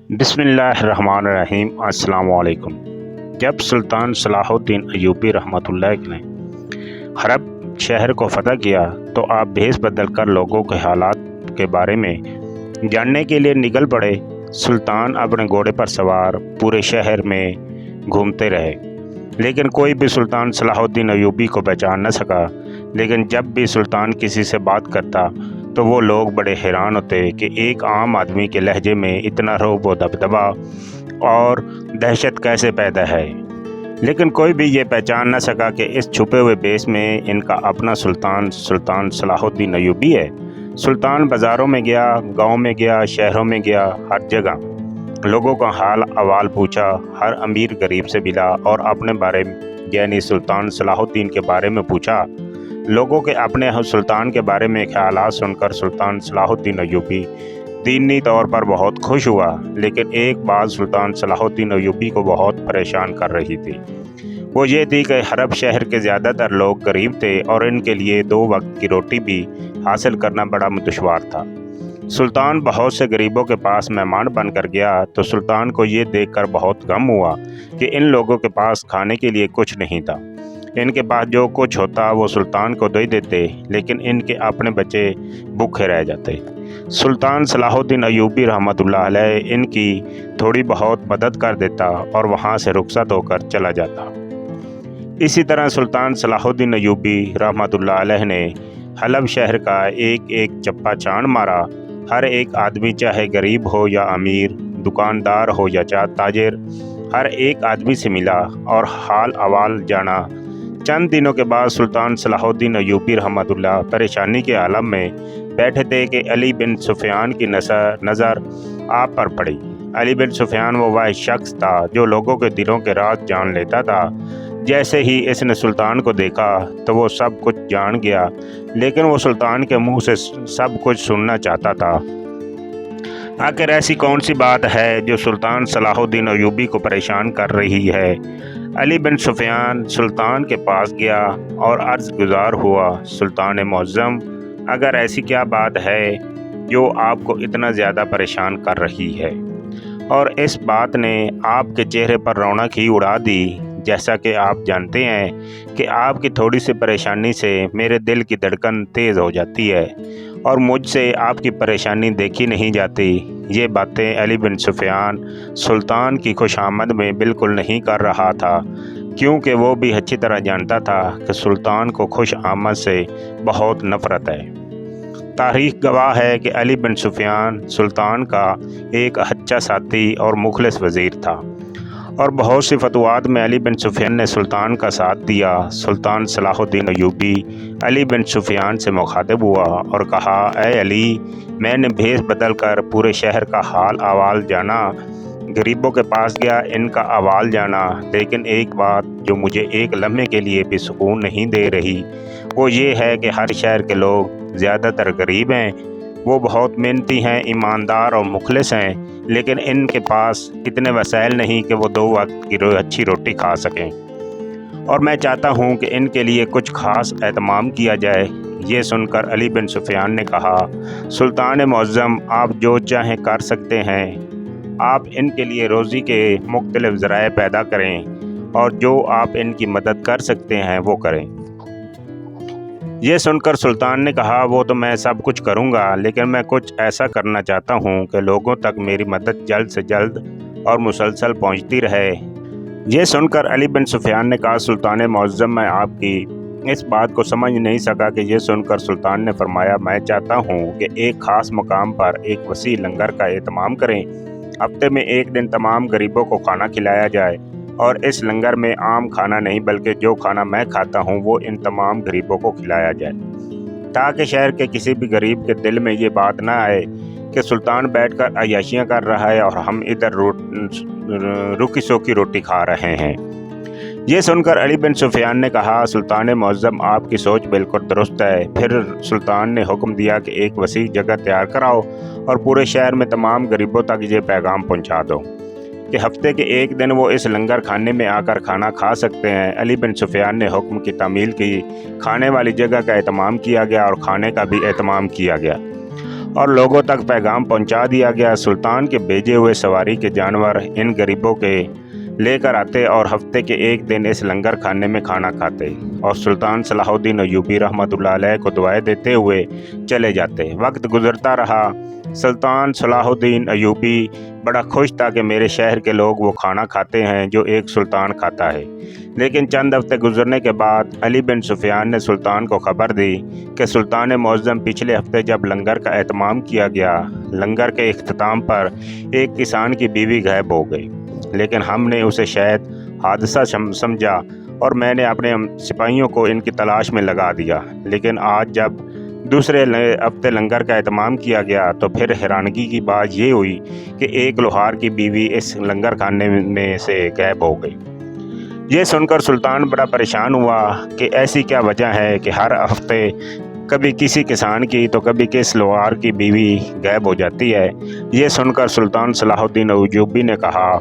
बिस्मिल्लाहिर्रहमानिर्रहीम। अस्सलाम वालेकुम। जब सुल्तान सलाहुद्दीन अय्यूबी रहमतुल्लाह ने हरब शहर को फतह किया तो आप भेस बदल कर लोगों के हालात के बारे में जानने के लिए निकल पड़े। सुल्तान अपने घोड़े पर सवार पूरे शहर में घूमते रहे, लेकिन कोई भी सुल्तान सलाहुद्दीन अय्यूबी को पहचान न सका। लेकिन जब भी सुल्तान किसी से बात करता तो वो लोग बड़े हैरान होते कि एक आम आदमी के लहजे में इतना रौब व दबदबा और दहशत कैसे पैदा है। लेकिन कोई भी ये पहचान न सका कि इस छुपे हुए बेस में इनका अपना सुल्तान सलाहुद्दीन अय्यूबी है। सुल्तान बाज़ारों में गया, गांव में गया, शहरों में गया, हर जगह लोगों का हाल अहवाल पूछा, हर अमीर गरीब से मिला और अपने बारे यानी सुल्तान सलाहुद्दीन के बारे में पूछा। लोगों के अपने सुल्तान के बारे में ख्यालात सुनकर सुल्तान सलाहुद्दीन अय्यूबी दीनी तौर पर बहुत खुश हुआ। लेकिन एक बात सुल्तान सलाहुद्दीन अय्यूबी को बहुत परेशान कर रही थी। वो ये थी कि हरब शहर के ज़्यादातर लोग गरीब थे और इनके लिए 2 वक्त की रोटी भी हासिल करना बड़ा दुश्वार था। सुल्तान बहुत से गरीबों के पास मेहमान बनकर गया तो सुल्तान को ये देखकर बहुत गम हुआ कि इन लोगों के पास खाने के लिए कुछ नहीं था। इनके पास जो कुछ होता वो सुल्तान को दे देते, लेकिन इनके अपने बच्चे भूखे रह जाते। सुल्तान सलाहुद्दीन अय्यूबी रहमतुल्लाह अलैह इनकी थोड़ी बहुत मदद कर देता और वहाँ से रुखसत होकर चला जाता। इसी तरह सुल्तान सलाहुद्दीन अय्यूबी रहमतुल्लाह अलैह ने हलब शहर का एक एक चप्पा चांद मारा। हर एक आदमी, चाहे गरीब हो या अमीर, दुकानदार हो या ताजिर, हर एक आदमी से मिला और हाल अहवाल जाना। चंद दिनों के बाद सुल्तान सलाहुद्दीन अय्यूबी रहमतुल्लाह परेशानी के आलम में बैठे थे कि अली बिन सुफियान की नज़र आप पर पड़ी। अली बिन सुफियान वो वह शख्स था जो लोगों के दिलों के राज जान लेता था। जैसे ही इसने सुल्तान को देखा तो वो सब कुछ जान गया, लेकिन वो सुल्तान के मुंह से सब कुछ सुनना चाहता था। आखिर ऐसी कौन सी बात है जो सुल्तान सलाहुद्दीन अय्यूबी को परेशान कर रही है। अली बिन सुफियान सुल्तान के पास गया और अर्ज़ गुज़ार हुआ, सुल्तान मुअज़्ज़म, अगर ऐसी क्या बात है जो आपको इतना ज़्यादा परेशान कर रही है। और इस बात ने आपके चेहरे पर रौनक ही उड़ा दी। जैसा कि आप जानते हैं कि आपकी थोड़ी सी परेशानी से मेरे दिल की धड़कन तेज़ हो जाती है और मुझसे आपकी परेशानी देखी नहीं जाती। ये बातें अली बिन सुफियान सुल्तान की खुशामद में बिल्कुल नहीं कर रहा था, क्योंकि वो भी अच्छी तरह जानता था कि सुल्तान को खुश आमद से बहुत नफ़रत है। तारीख़ गवाह है कि अली बिन सुफियान सुल्तान का एक अच्छा साथी और मुखलिस वज़ीर था और बहुत सी फतवात में अली बिन सुफियान ने सुल्तान का साथ दिया। सुल्तान सलाहुद्दीन अय्यूबी अली बिन सुफियान से मुखातिब हुआ और कहा, ऐ अली, मैंने भेस बदल कर पूरे शहर का हाल अहवाल जाना, गरीबों के पास गया, इनका अहवाल जाना, लेकिन एक बात जो मुझे एक लम्हे के लिए भी सुकून नहीं दे रही वो ये है कि हर शहर के लोग ज़्यादातर गरीब हैं। वो बहुत मेहनती हैं, ईमानदार और मुखलिस हैं, लेकिन इनके पास इतने वसाइल नहीं कि वो 2 वक्त की अच्छी रोटी खा सकें। और मैं चाहता हूँ कि इनके लिए कुछ ख़ास एहतमाम किया जाए। ये सुनकर अली बिन सुफियान ने कहा, सुल्तान मुअज़्ज़म, आप जो चाहें कर सकते हैं। आप इनके लिए रोज़ी के मुख्तलिफ़ ज़राए पैदा करें और जो आप इनकी मदद कर सकते हैं वो करें। ये सुनकर सुल्तान ने कहा, वो तो मैं सब कुछ करूँगा, लेकिन मैं कुछ ऐसा करना चाहता हूँ कि लोगों तक मेरी मदद जल्द से जल्द और मुसलसल पहुँचती रहे। ये सुनकर अली बिन सुफियान ने कहा, सुल्तान मुअज़्ज़म, मैं आपकी इस बात को समझ नहीं सका। कि ये सुनकर सुल्तान ने फरमाया, मैं चाहता हूँ कि एक ख़ास मकाम पर एक वसी लंगर का एहतमाम करें। हफ्ते में एक दिन तमाम गरीबों को खाना खिलाया जाए और इस लंगर में आम खाना नहीं बल्कि जो खाना मैं खाता हूँ वो इन तमाम गरीबों को खिलाया जाए, ताकि शहर के किसी भी गरीब के दिल में ये बात ना आए कि सुल्तान बैठकर अय्याशियाँ कर रहा है और हम इधर रुकी सोखी रोटी खा रहे हैं। ये सुनकर अली बिन सुफियान ने कहा, सुल्तान मुअज़्ज़म, आपकी सोच बिल्कुल दुरुस्त है। फिर सुल्तान ने हुक्म दिया कि एक वसी जगह तैयार कराओ और पूरे शहर में तमाम गरीबों तक ये पैगाम पहुँचा दो कि हफ्ते के एक दिन वो इस लंगर खाने में आकर खाना खा सकते हैं। अली बिन सुफियान ने हुक्म की तामील की, खाने वाली जगह का एहतमाम किया गया और खाने का भी एहतमाम किया गया और लोगों तक पैगाम पहुंचा दिया गया। सुल्तान के भेजे हुए सवारी के जानवर इन गरीबों के लेकर आते और हफ्ते के एक दिन इस लंगर खाने में खाना खाते और सुल्तान सलाहुद्दीन अय्यूबी रहमतुल्लाह अलैह को दुआएं देते हुए चले जाते। वक्त गुजरता रहा। सुल्तान सलाहुद्दीन अय्यूबी बड़ा खुश था कि मेरे शहर के लोग वो खाना खाते हैं जो एक सुल्तान खाता है। लेकिन चंद हफ्ते गुजरने के बाद अली बिन सुफियान ने सुल्तान को खबर दी कि सुल्तान मुअज़्ज़म पिछले हफ्ते जब लंगर का एहतमाम किया गया, लंगर के इख्तिताम पर एक किसान की बीवी गायब हो गई। लेकिन हमने उसे शायद हादसा समझा और मैंने अपने सिपाहियों को इनकी तलाश में लगा दिया। लेकिन आज जब दूसरे हफ्ते लंगर का एहतमाम किया गया तो फिर हैरानगी की बात ये हुई कि एक लोहार की बीवी इस लंगर खाने में से गायब हो गई। ये सुनकर सुल्तान बड़ा परेशान हुआ कि ऐसी क्या वजह है कि हर हफ्ते कभी किसी किसान की तो कभी किस लोहार की बीवी गायब हो जाती है। ये सुनकर सुल्तान सलाहुद्दीन अय्यूबी ने कहा,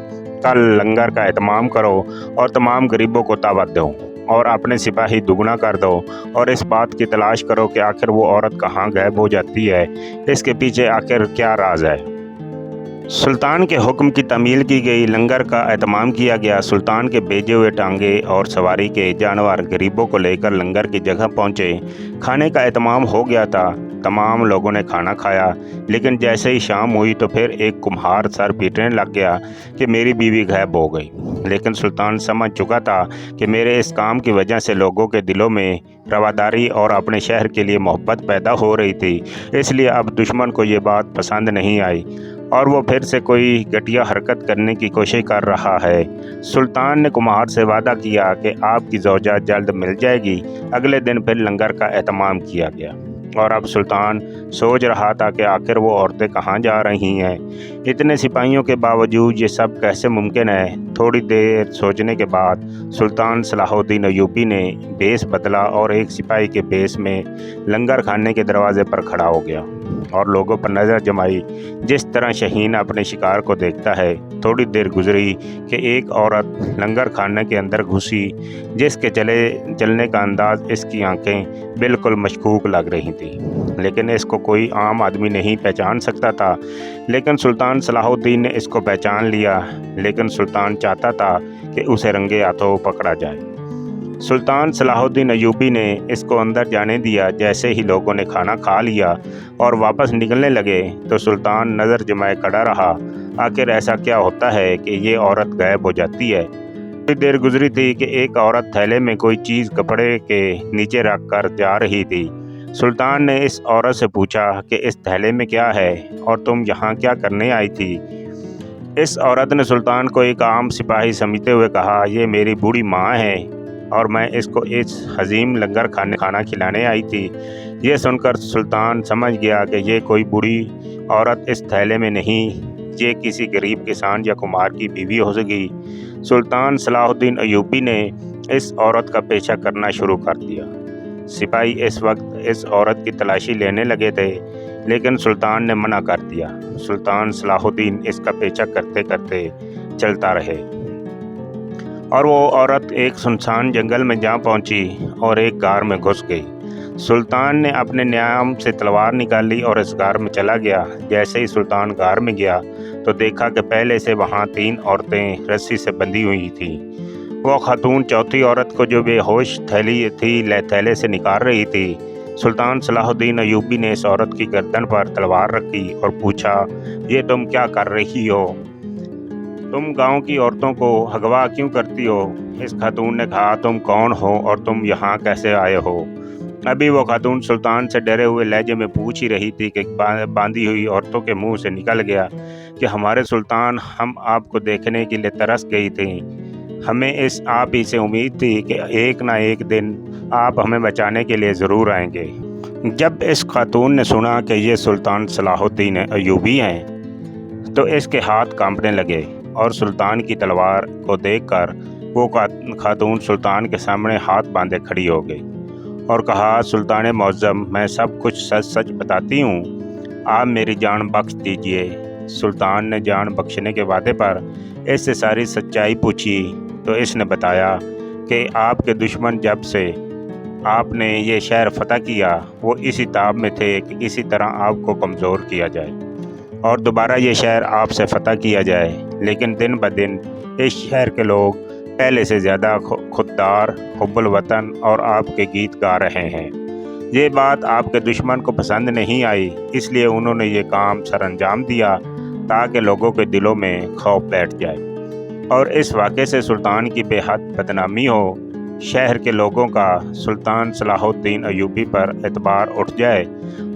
कल लंगर का एहतमाम करो और तमाम गरीबों को दावत दो और अपने सिपाही दुगना कर दो और इस बात की तलाश करो कि आखिर वो औरत कहाँ गायब हो जाती है, इसके पीछे आखिर क्या राज है। सुल्तान के हुक्म की तामील की गई, लंगर का एहतमाम किया गया। सुल्तान के भेजे हुए टांगे और सवारी के जानवर गरीबों को लेकर लंगर की जगह पहुँचे। खाने का एहतमाम हो गया था। तमाम लोगों ने खाना खाया। लेकिन जैसे ही शाम हुई तो फिर एक कुम्हार सर पीटने लग गया कि मेरी बीवी गायब हो गई। लेकिन सुल्तान समझ चुका था कि मेरे इस काम की वजह से लोगों के दिलों में रवादारी और अपने शहर के लिए मोहब्बत पैदा हो रही थी, इसलिए अब दुश्मन को ये बात पसंद नहीं आई और वो फिर से कोई घटिया हरकत करने की कोशिश कर रहा है। सुल्तान ने कुम्हार से वादा किया कि आपकी ज़ौजा जल्द मिल जाएगी। अगले दिन फिर लंगर का एहतमाम किया गया और अब सुल्तान सोच रहा था कि आखिर वो औरतें कहाँ जा रही हैं। इतने सिपाहियों के बावजूद ये सब कैसे मुमकिन है। थोड़ी देर सोचने के बाद सुल्तान सलाहुद्दीन अय्यूबी ने भेस बदला और एक सिपाही के भेस में लंगर खाने के दरवाजे पर खड़ा हो गया और लोगों पर नज़र जमाई जिस तरह शहीन अपने शिकार को देखता है। थोड़ी देर गुजरी कि एक औरत लंगर खाने के अंदर घुसी जिसके चलने का अंदाज इसकी आंखें बिल्कुल मशकूक लग रही थी, लेकिन इसको कोई आम आदमी नहीं पहचान सकता था। लेकिन सुल्तान सलाहुद्दीन ने इसको पहचान लिया। लेकिन सुल्तान चाहता था कि उसे रंगे हाथों पकड़ा जाए। सुल्तान सलाहुद्दीन अय्यूबी ने इसको अंदर जाने दिया। जैसे ही लोगों ने खाना खा लिया और वापस निकलने लगे तो सुल्तान नज़र जमाए खड़ा रहा। आखिर ऐसा क्या होता है कि ये औरत गायब हो जाती है। थोड़ी देर गुजरी थी कि एक औरत थैले में कोई चीज़ कपड़े के नीचे रख कर जा रही थी। सुल्तान ने इस औरत से पूछा कि इस थैले में क्या है और तुम यहाँ क्या करने आई थी। इस औरत ने सुल्तान को एक आम सिपाही समझते हुए कहा, ये मेरी बूढ़ी माँ है और मैं इसको इस हजीम लंगर खाना खिलाने आई थी। ये सुनकर सुल्तान समझ गया कि ये कोई बूढ़ी औरत इस थैले में नहीं, ये किसी गरीब किसान या कुम्हार की बीवी हो सकी। सुल्तान सलाहुद्दीन अय्यूबी ने इस औरत का पीछा करना शुरू कर दिया। सिपाही इस वक्त इस औरत की तलाशी लेने लगे थे, लेकिन सुल्तान ने मना कर दिया। सुल्तान सलाहुद्दीन इसका पीछा करते करते चलता रहे और वो औरत एक सुनसान जंगल में जा पहुंची और एक गार में घुस गई। सुल्तान ने अपने न्याम से तलवार निकाली और इस गार में चला गया। जैसे ही सुल्तान गार में गया तो देखा कि पहले से वहाँ 3 औरतें रस्सी से बंधी हुई थीं। वो खातून चौथी औरत को जो बेहोश थैले से निकाल रही थी। सुल्तान सलाहुद्दीन अय्यूबी ने इस औरत की गर्दन पर तलवार रखी और पूछा, ये तुम क्या कर रही हो? तुम गांव की औरतों को अगवा क्यों करती हो? इस खातून ने कहा, तुम कौन हो और तुम यहाँ कैसे आए हो? अभी वो खातून सुल्तान से डरे हुए लहजे में पूछ ही रही थी कि बांधी हुई औरतों के मुंह से निकल गया कि हमारे सुल्तान, हम आपको देखने के लिए तरस गई थी। हमें इस आप ही से उम्मीद थी कि एक ना एक दिन आप हमें बचाने के लिए ज़रूर आएंगे। जब इस खातून ने सुना कि ये सुल्तान सलाहुद्दीन अय्यूबी हैं तो इसके हाथ कांपने लगे और सुल्तान की तलवार को देखकर वो खातून सुल्तान के सामने हाथ बांधे खड़ी हो गई और कहा, सुल्तान मुअज़्ज़म, मैं सब कुछ सच सच बताती हूँ, आप मेरी जान बख्श दीजिए। सुल्तान ने जान बख्शने के वादे पर इससे सारी सच्चाई पूछी तो इसने बताया कि आपके दुश्मन जब से آپ نے یہ شہر فتح کیا وہ اسی تاب میں تھے کہ کسی طرح آپ کو کمزور کیا جائے اور دوبارہ یہ شہر آپ سے فتح کیا جائے، لیکن دن بدن اس شہر کے لوگ پہلے سے زیادہ خوددار، حب الوطن اور آپ کے گیت گا رہے ہیں۔ یہ بات آپ کے دشمن کو پسند نہیں آئی، اس لیے انہوں نے یہ کام سر انجام دیا تاکہ لوگوں کے دلوں میں خوف بیٹھ جائے اور اس واقعے سے سلطان کی بے حد بدنامی ہو، شہر کے لوگوں کا سلطان صلاح الدین ایوبی پر اعتبار اٹھ جائے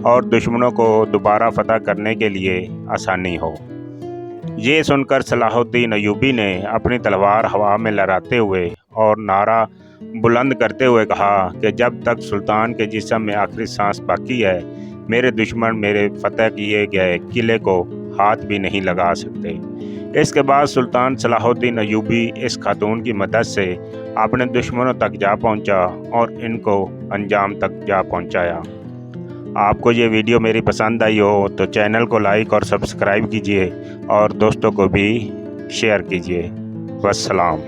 اور دشمنوں کو دوبارہ فتح کرنے کے لیے آسانی ہو۔ یہ سن کر صلاح الدین ایوبی نے اپنی تلوار ہوا میں لہراتے ہوئے اور نعرہ بلند کرتے ہوئے کہا کہ جب تک سلطان کے جسم میں آخری سانس باقی ہے، میرے دشمن میرے فتح کیے گئے قلعے کو ہاتھ بھی نہیں لگا سکتے۔ اس کے بعد سلطان صلاح الدین ایوبی اس خاتون کی مدد سے اپنے دشمنوں تک جا پہنچا اور ان کو انجام تک جا پہنچایا۔ آپ کو یہ ویڈیو میری پسند آئی ہو تو چینل کو لائک اور سبسکرائب کیجیے اور دوستوں کو بھی شیئر کیجیے۔ والسلام۔